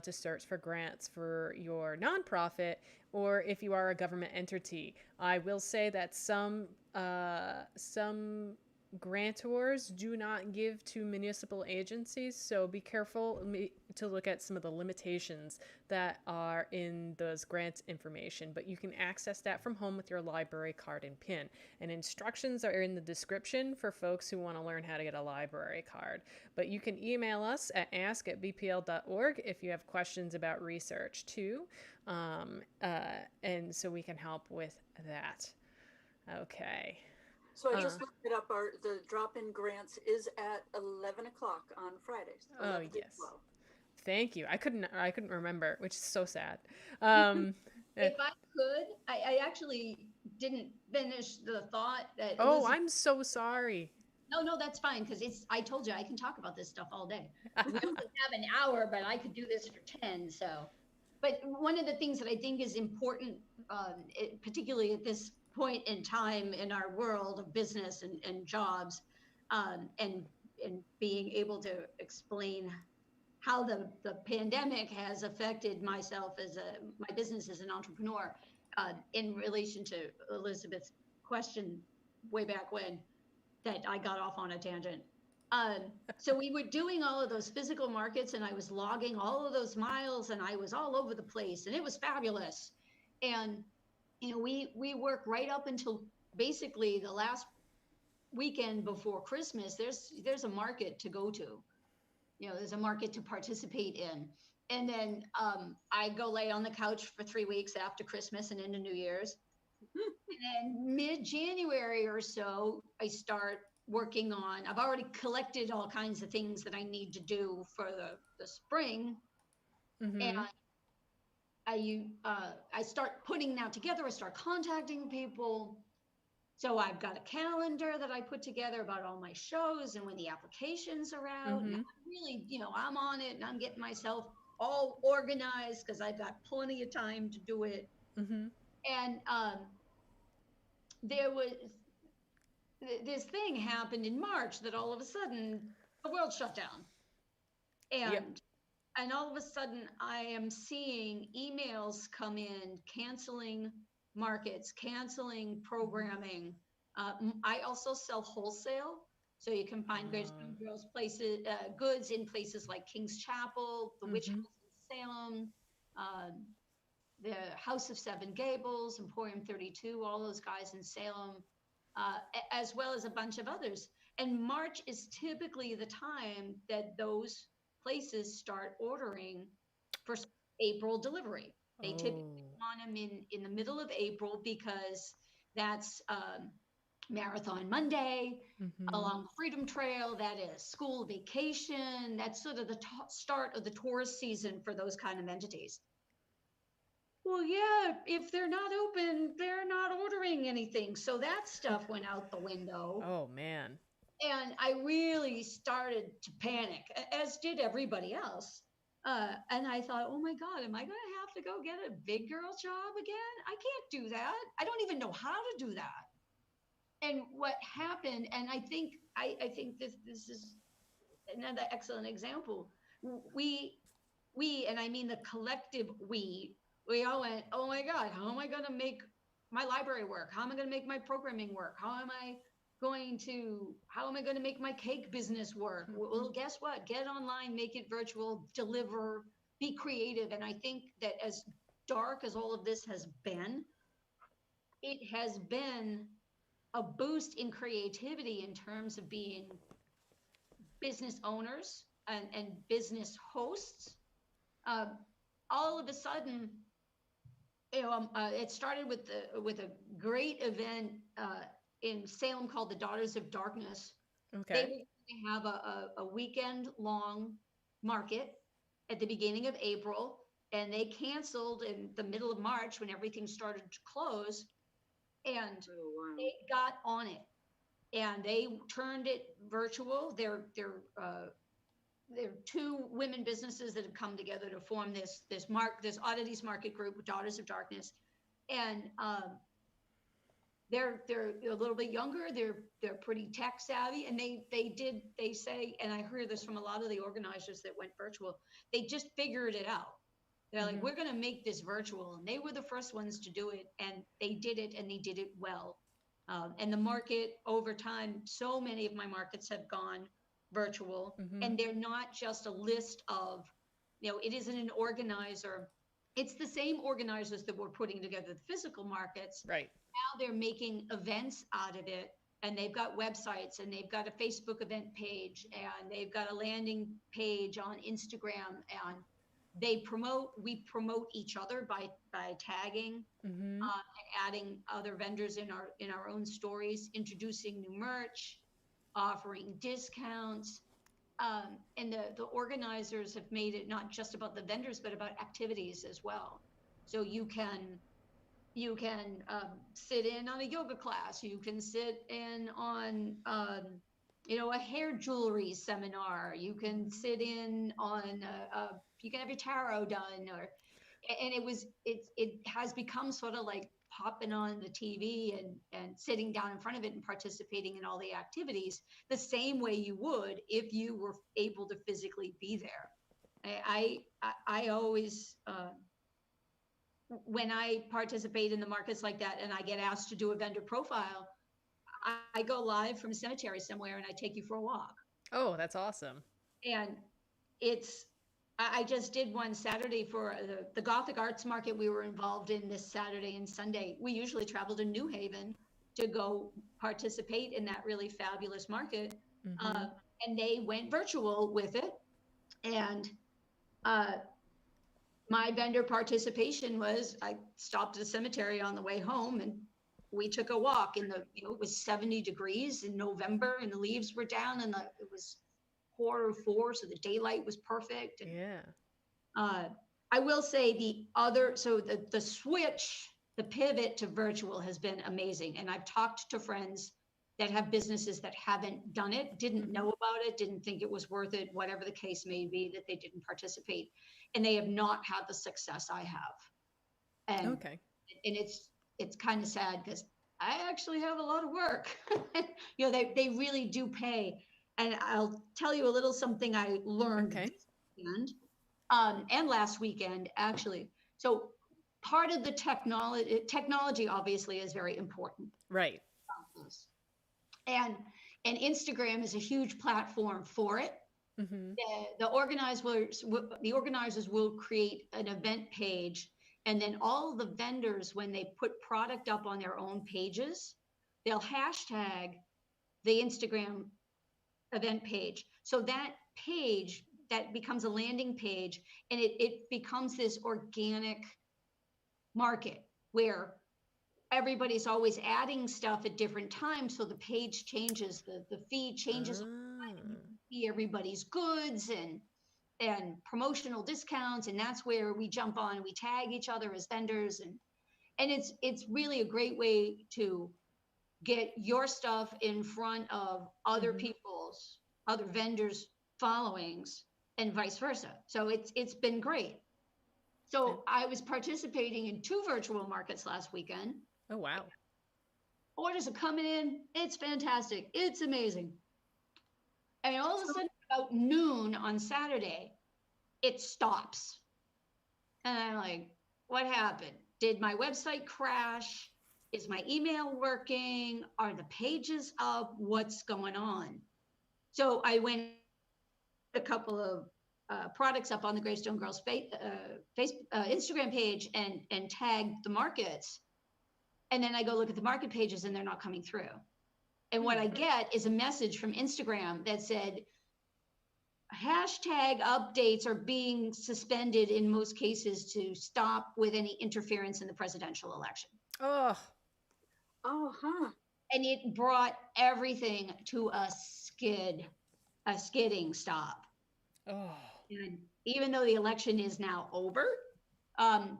to search for grants for your nonprofit or if you are a government entity. I will say that some grantors do not give to municipal agencies, so be careful to look at some of the limitations that are in those grant information, but you can access that from home with your library card and PIN. And instructions are in the description for folks who want to learn how to get a library card. But you can email us at ask@bpl.org if you have questions about research too, and so we can help with that. Okay. So I just looked it up. The drop-in grants is at 11 o'clock on Fridays. Oh, yes. 12. Thank you. I couldn't remember, which is so sad. If I could, I actually didn't finish the thought that. Oh, I'm so sorry. No, that's fine, because I told you I can talk about this stuff all day. We only have an hour, but I could do this for 10. So, but one of the things that I think is important, particularly at this point in time in our world of business and jobs, and being able to explain how the pandemic has affected myself my business as an entrepreneur, in relation to Elizabeth's question way back when, that I got off on a tangent. So we were doing all of those physical markets, and I was logging all of those miles, and I was all over the place, and it was fabulous. And we work right up until basically the last weekend before Christmas. There's a market to go to. There's a market to participate in. And then I go lay on the couch for 3 weeks after Christmas and into New Year's. And then mid-January or so, I start working on, I've already collected all kinds of things that I need to do for the spring. Mm-hmm. And I start putting that together. I start contacting people. So I've got a calendar that I put together about all my shows and when the applications are out. Mm-hmm. And I'm really, I'm on it, and I'm getting myself all organized because I've got plenty of time to do it. Mm-hmm. And there was this thing happened in March that all of a sudden the world shut down. And all of a sudden I am seeing emails come in canceling markets, canceling programming. I also sell wholesale, so you can find Gravestone Girls goods in places like King's Chapel, the Witch House in Salem, the House of Seven Gables, Emporium 32, all those guys in Salem, as well as a bunch of others. And March is typically the time that those places start ordering for April delivery. They typically want them in the middle of April because that's Marathon Monday, along Freedom Trail. That is school vacation. That's sort of the start of the tourist season for those kind of entities. Well, yeah, if they're not open, they're not ordering anything. So that stuff went out the window. Oh, man. And I really started to panic, as did everybody else. And I thought, oh my God, am I going to have to go get a big girl job again? I can't do that. I don't even know how to do that. And what happened, and I think this is another excellent example. We, and I mean the collective we all went, oh my God, how am I going to make my library work? How am I going to make my programming work? How am I going to make my cake business work? Well, guess what? Get online, make it virtual, deliver, be creative. And I think that as dark as all of this has been, it has been a boost in creativity in terms of being business owners and business hosts. All of a sudden, It started with a great event in Salem called the Daughters of Darkness. They were Okay. going to have a weekend long market at the beginning of April, and they canceled in the middle of March when everything started to close, and Oh, wow. they got on it and they turned it virtual. There are two women businesses that have come together to form this oddities market group with Daughters of Darkness, and they're a little bit younger. They're pretty tech savvy, and they say, and I heard this from a lot of the organizers that went virtual. They just figured it out. They're like, Mm-hmm. we're going to make this virtual, and they were the first ones to do it, and they did it, and they did it well. And the market over time, so many of my markets have gone virtual, Mm-hmm. and they're not just a list of, it isn't an organizer. It's the same organizers that were putting together the physical markets. Right. Now they're making events out of it, and they've got websites, and they've got a Facebook event page, and they've got a landing page on Instagram, and we promote each other by tagging Mm-hmm. and adding other vendors in our own stories, introducing new merch, offering discounts. And the organizers have made it not just about the vendors, but about activities as well. So you can sit in on a yoga class. You can sit in on a hair jewelry seminar. You can sit in on you can have your tarot done, and it has become sort of like popping on the TV and sitting down in front of it and participating in all the activities the same way you would if you were able to physically be there. I always when I participate in the markets like that and I get asked to do a vendor profile, I go live from a cemetery somewhere and I take you for a walk. Oh, that's awesome. And it's, I just did one Saturday for the Gothic Arts Market we were involved in this Saturday and Sunday. We usually travel to New Haven to go participate in that really fabulous market. Mm-hmm. And they went virtual with it. And uh, my vendor participation was I stopped at the cemetery on the way home and we took a walk it was 70 degrees in November and the leaves were down and it was 4:04, so the daylight was perfect. And Yeah. I will say the switch, the pivot to virtual has been amazing. And I've talked to friends that have businesses that haven't done it, didn't know about it, didn't think it was worth it, whatever the case may be, that they didn't participate. And they have not had the success I have. And Okay. and it's kind of sad because I actually have a lot of work. They really do pay. And I'll tell you a little something I learned Okay. this weekend, and last weekend, actually. So part of the technology obviously is very important. Right. And Instagram is a huge platform for it. Mm-hmm. The organizers will create an event page, and then all the vendors, when they put product up on their own pages, they'll hashtag the Instagram event page. So that page that becomes a landing page, and it becomes this organic market where everybody's always adding stuff at different times. So the page changes, the feed changes. You can see everybody's goods and promotional discounts, and that's where we jump on and we tag each other as vendors, and it's really a great way to get your stuff in front of other people's other vendors followings and vice versa. So it's been great. So I was participating in 2 virtual markets last weekend. Oh, wow. Orders are coming in. It's fantastic. It's amazing. And all of a sudden, about noon on Saturday, it stops. And I'm like, what happened? Did my website crash? Is my email working? Are the pages up? What's going on? So I went a couple of products up on the Gravestone Girls Instagram page and tagged the markets. And then I go look at the market pages and they're not coming through. And what I get is a message from Instagram that said, hashtag updates are being suspended in most cases to stop with any interference in the presidential election. Oh, Oh, huh. And it brought everything to a skidding stop. oh, And even though the election is now over,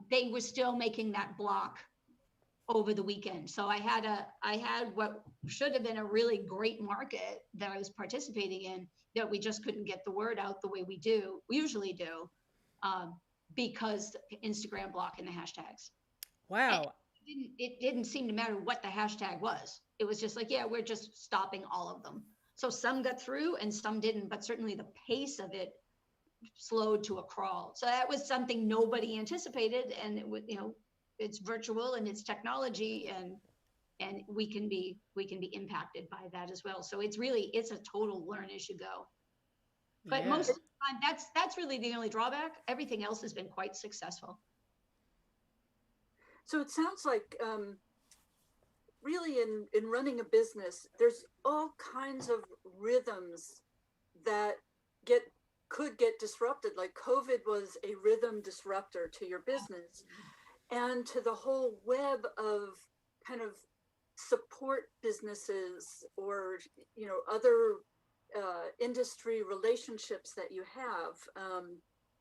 they were still making that block over the weekend. So I had what should have been a really great market that I was participating in, that we just couldn't get the word out the way we usually do, because Instagram blocking the hashtags. wow. It didn't seem to matter what the hashtag was. It was just like, yeah, we're just stopping all of them. So some got through and some didn't, but certainly the pace of it slowed to a crawl. So that was something nobody anticipated, and it was, it's virtual and it's technology, and we can be impacted by that as well. So it's a total learn as you go. But Yeah. most of the time, that's really the only drawback. Everything else has been quite successful. So it sounds like really in running a business, there's all kinds of rhythms that could get disrupted. Like COVID was a rhythm disruptor to your business and to the whole web of kind of support businesses or other industry relationships that you have.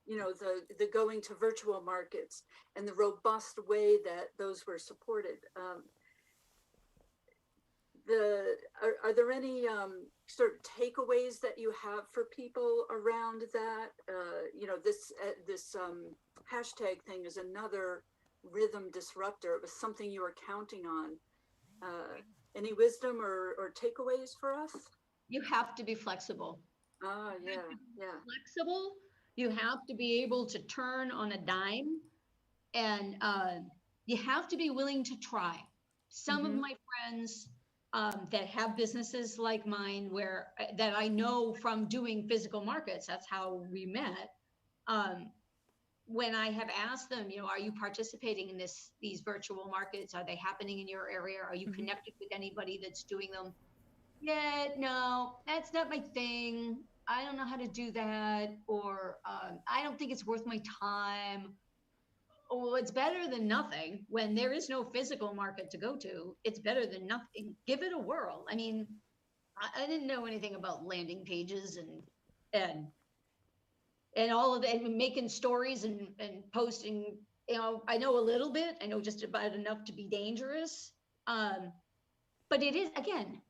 The going to virtual markets and the robust way that those were supported. Are there any sort of takeaways that you have for people around that? This hashtag thing is another rhythm disruptor. It was something you were counting on. Any wisdom or takeaways for us? You have to be flexible. Yeah. Flexible. You have to be able to turn on a dime, and you have to be willing to try. Some of my friends that have businesses like mine, that I know from doing physical markets, that's how we met. When I have asked them, are you participating in these virtual markets? Are they happening in your area? Are you connected with anybody that's doing them? Yeah, no, that's not my thing. I don't know how to do that, or I don't think it's worth my time. Well, it's better than nothing. When there is no physical market to go to, it's better than nothing. Give it a whirl. I mean, I didn't know anything about landing pages and all of that, and making stories and posting. I know a little bit. I know just about enough to be dangerous. But it is, again,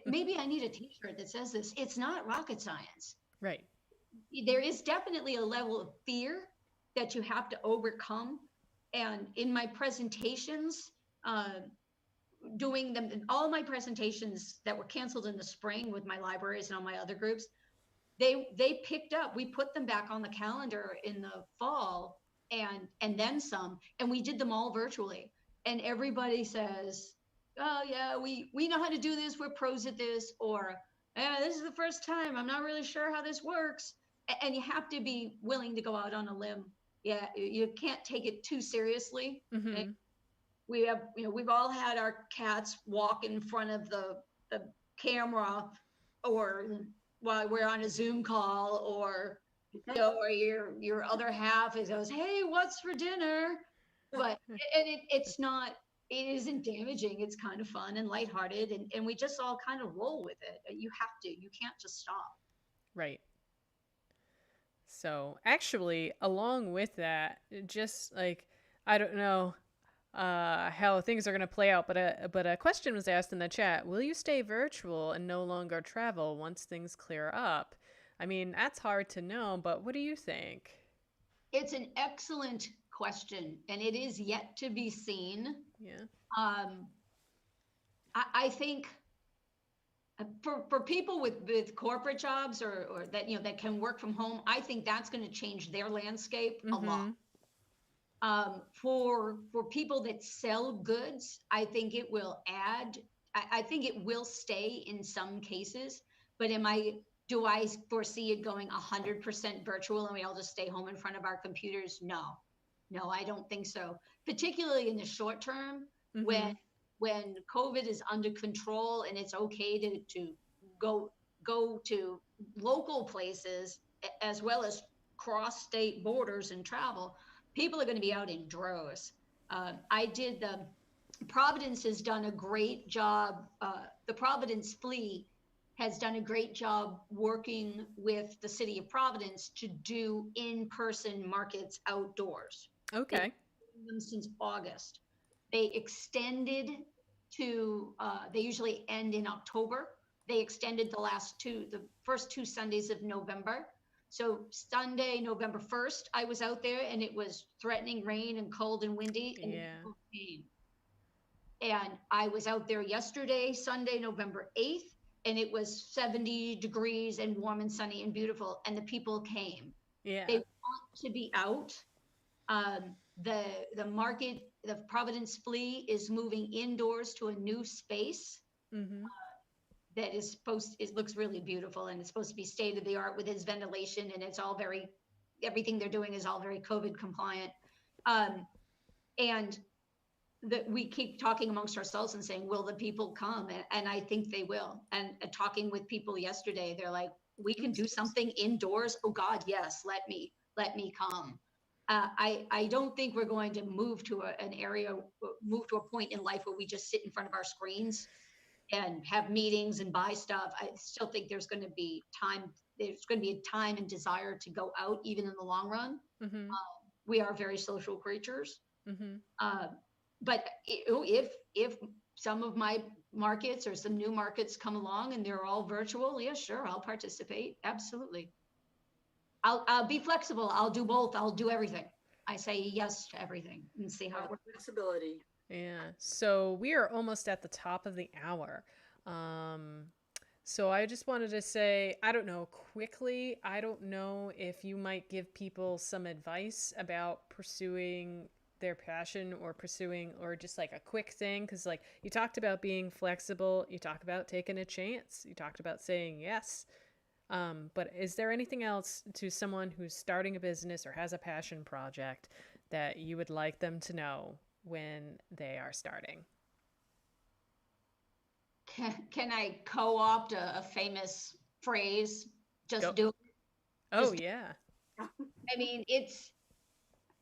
maybe I need a t-shirt that says this. It's not rocket science. Right. There is definitely a level of fear that you have to overcome. And in my presentations, doing them, all my presentations that were canceled in the spring with my libraries and all my other groups, they picked up. We put them back on the calendar in the fall and then some, and we did them all virtually. And everybody says, oh yeah, we know how to do this. We're pros at this, or this is the first time. I'm not really sure how this works. And you have to be willing to go out on a limb. Yeah, you can't take it too seriously. We have, we've all had our cats walk in front of the camera, or while we're on a Zoom call, or or your other half goes, hey, what's for dinner? But it's not. It isn't damaging. It's kind of fun and lighthearted, and we just all kind of roll with it. You can't just stop. Right. So actually, along with that, just like, I don't know how things are going to play out, but a question was asked in the chat: will you stay virtual and no longer travel once things clear up? I mean, that's hard to know, but what do you think? It's an excellent question, and it is yet to be seen. Yeah. I think for people with corporate jobs or that that can work from home, I think that's going to change their landscape a lot. For people that sell goods, I think it will add. I think it will stay in some cases, but do I foresee it going 100% virtual and we all just stay home in front of our computers? No, I don't think so. Particularly in the short term, when COVID is under control and it's okay to go to local places as well as cross state borders and travel, people are going to be out in droves. I did the Providence has done a great job. The Providence Flea has done a great job working with the city of Providence to do in-person markets outdoors. They've Okay. been doing them since August. They extended to, they usually end in October. They extended the first two Sundays of November. So Sunday, November 1st, I was out there and it was threatening rain and cold and windy, and Yeah. people came. And I was out there yesterday, Sunday, November 8th, and it was 70 degrees and warm and sunny and beautiful, and the people came. Yeah. They want to be out. The market, the Providence Flea is moving indoors to a new space Mm-hmm. that is it looks really beautiful, and it's supposed to be state of the art with its ventilation, and it's all everything they're doing is all very COVID compliant. And that we keep talking amongst ourselves and saying, will the people come? And I think they will. And talking with people yesterday, they're like, we can do something indoors. Oh God, yes, let me come. I don't think we're going to move to move to a point in life where we just sit in front of our screens and have meetings and buy stuff. I still think there's going to be time. There's going to be a time and desire to go out, even in the long run. Mm-hmm. We are very social creatures. Mm-hmm. But if some of my markets or some new markets come along and they're all virtual, yeah, sure, I'll participate. Absolutely. I'll be flexible. I'll do both. I'll do everything. I say yes to everything and see how it works. Flexibility. Yeah. So we are almost at the top of the hour. So I just wanted to say, I don't know, quickly, I don't know if you might give people some advice about pursuing their passion or just like a quick thing. Because like you talked about being flexible, you talked about taking a chance, you talked about saying yes. But is there anything else to someone who's starting a business or has a passion project that you would like them to know when they are starting? Can I co-opt a famous phrase? Just Go. do it. Oh, Just, yeah. I mean, it's,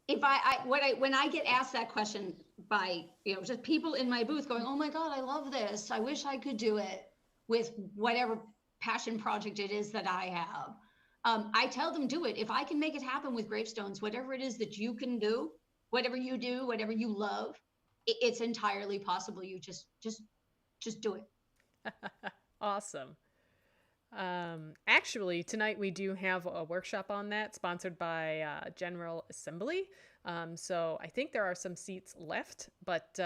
when I get asked that question by, just people in my booth going, oh my God, I love this. I wish I could do it with whatever passion project it is that I have. I tell them, do it. If I can make it happen with gravestones, whatever it is that you can do, whatever you do, whatever you love, it's entirely possible. You just do it. Awesome. Actually, tonight we do have a workshop on that sponsored by General Assembly. So I think there are some seats left, but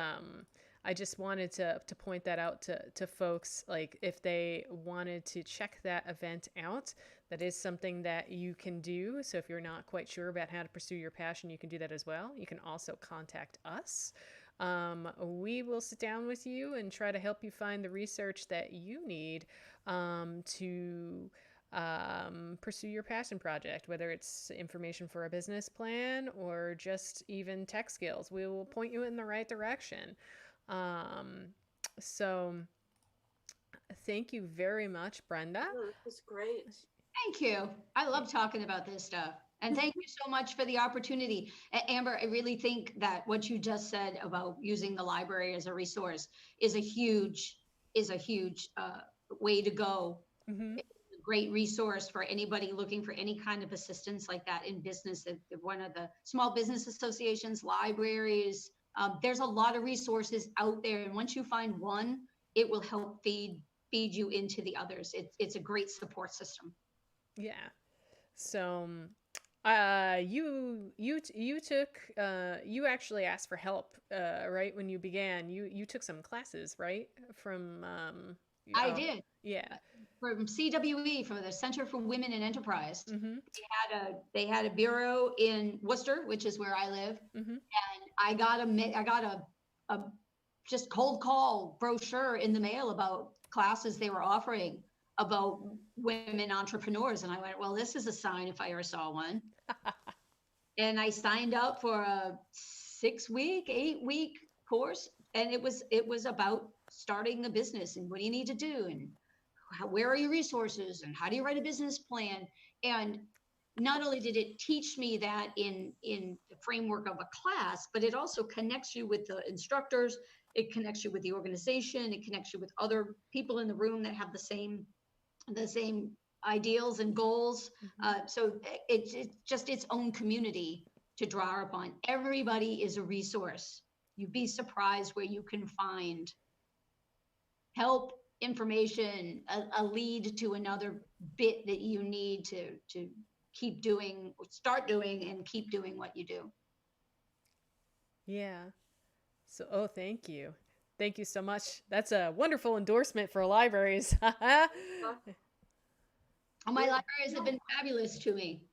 I just wanted to point that out to folks, like if they wanted to check that event out, that is something that you can do. So if you're not quite sure about how to pursue your passion, you can do that as well. You can also contact us. We will sit down with you and try to help you find the research that you need to pursue your passion project, whether it's information for a business plan or just even tech skills. We will point you in the right direction. So thank you very much, Brenda. Oh, it was great. Thank you. I love talking about this stuff. And thank you so much for the opportunity. Amber, I really think that what you just said about using the library as a resource is a huge way to go. Mm-hmm. It's a great resource for anybody looking for any kind of assistance like that in business. One of the small business associations, libraries, there's a lot of resources out there. And once you find one, it will help feed you into the others. It's a great support system. Yeah. So you took you actually asked for help right when you began. You took some classes, right? From I did. Yeah. From CWE, from the Center for Women in Enterprise. Mm-hmm. They had a bureau in Worcester, which is where I live. Mm-hmm. And I got a just cold call brochure in the mail about classes they were offering about women entrepreneurs. And I went, well, this is a sign if I ever saw one. And I signed up for a 8-week course. And it was about starting a business and what do you need to do and where are your resources and how do you write a business plan. And not only did it teach me that in the framework of a class, but it also connects you with the instructors. It connects you with the organization. It connects you with other people in the room that have the same ideals and goals. So it's just its own community to draw upon. Everybody is a resource. You'd be surprised where you can find help, information, a lead to another bit that you need to keep doing, start doing, and keep doing what you do. Yeah. So, oh, thank you. Thank you so much. That's a wonderful endorsement for libraries. My libraries have been fabulous to me.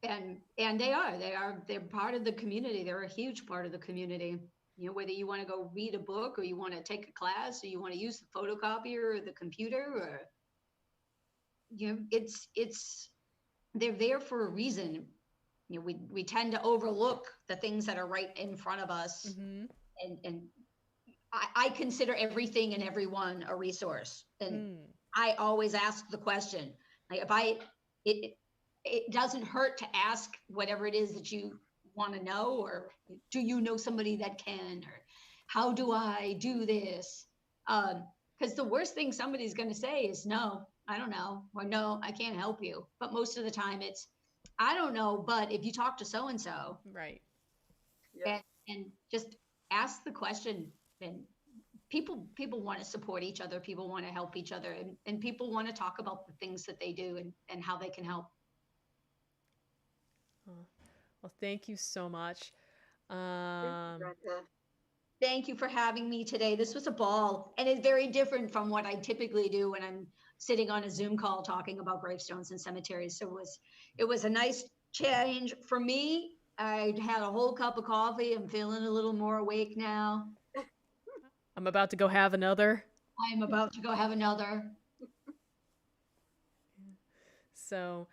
And they're part of the community. They're a huge part of the community. You know, whether you want to go read a book or you want to take a class or you want to use the photocopier or the computer, or you know, they're there for a reason. You know, we tend to overlook the things that are right in front of us. And I consider everything and everyone a resource. And I always ask the question, like it doesn't hurt to ask whatever it is that you want to know, or do you know somebody that can, or how do I do this? Because the worst thing somebody's going to say is no, I don't know, or no, I can't help you. But most of the time it's, I don't know, but if you talk to so-and-so, right. And just ask the question. And people want to support each other. People want to help each other, and people want to talk about the things that they do and how they can help. Well, thank you so much. Thank you for having me today. This was a ball, and it's very different from what I typically do when I'm sitting on a Zoom call talking about gravestones and cemeteries. So it was a nice change for me. I had a whole cup of coffee. I'm feeling a little more awake now. I'm about to go have another. I'm about to go have another. So,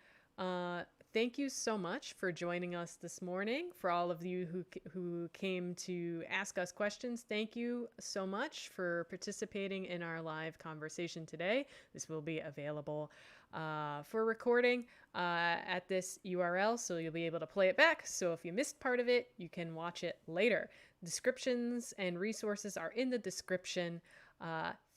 thank you so much for joining us this morning. For all of you who came to ask us questions, thank you so much for participating in our live conversation today. This will be available for recording at this URL, so you'll be able to play it back. So if you missed part of it, you can watch it later. Descriptions and resources are in the description.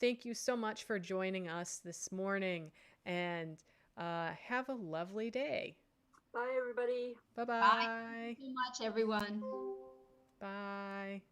Thank you so much for joining us this morning, and have a lovely day. Bye, everybody. Bye-bye. Bye. Thank you so much, everyone. Bye.